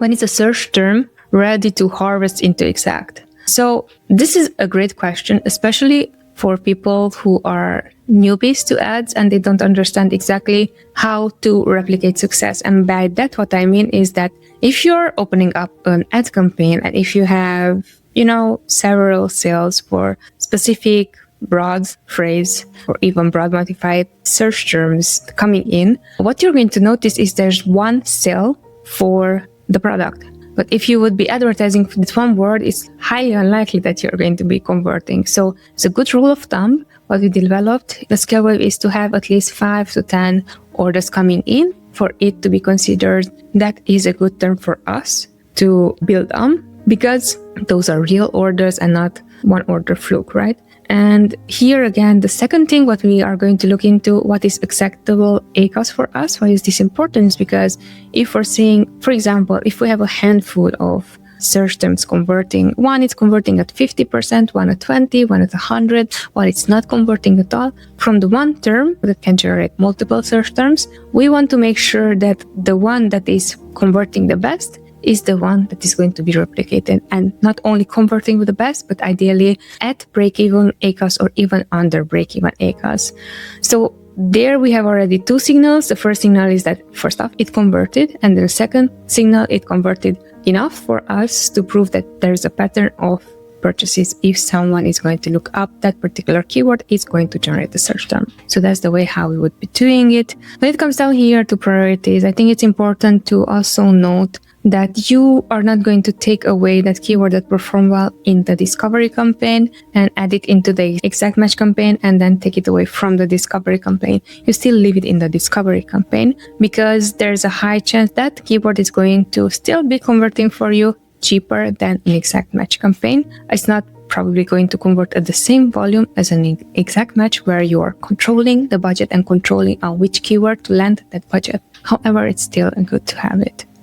when it's a search term ready to harvest into exact? So this is a great question, especially for people who are newbies to ads and they don't understand exactly how to replicate success. And by that, what I mean is that if you're opening up an ad campaign and if you have, several sales for specific broad phrase or even broad modified search terms coming in, what you're going to notice is there's one sale for the product. But if you would be advertising for this one word, it's highly unlikely that you're going to be converting. So it's a good rule of thumb. What we developed, the scale wave, is to have at least 5 to 10 orders coming in for it to be considered that is a good term for us to build on, because those are real orders and not one order fluke, right? And here again, the second thing what we are going to look into, what is acceptable ACoS for us? Why is this important? Is because if we're seeing, for example, if we have a handful of search terms converting, one is converting at 50%, one at 20, one at 100, while it's not converting at all, from the one term that can generate multiple search terms, we want to make sure that the one that is converting the best is the one that is going to be replicated, and not only converting with the best, but ideally at break-even ACoS or even under break-even ACoS. So there we have already two signals. The first signal is that first off, it converted, and the second signal, it converted enough for us to prove that there's a pattern of purchases. If someone is going to look up that particular keyword, it's going to generate a search term. So that's the way how we would be doing it. When it comes down here to priorities, I think it's important to also note that you are not going to take away that keyword that performed well in the discovery campaign and add it into the exact match campaign and then take it away from the discovery campaign. You still leave it in the discovery campaign because there's a high chance that keyword is going to still be converting for you cheaper than an exact match campaign. It's not probably going to convert at the same volume as an exact match where you are controlling the budget and controlling on which keyword to land that budget. However, it's still good to have it.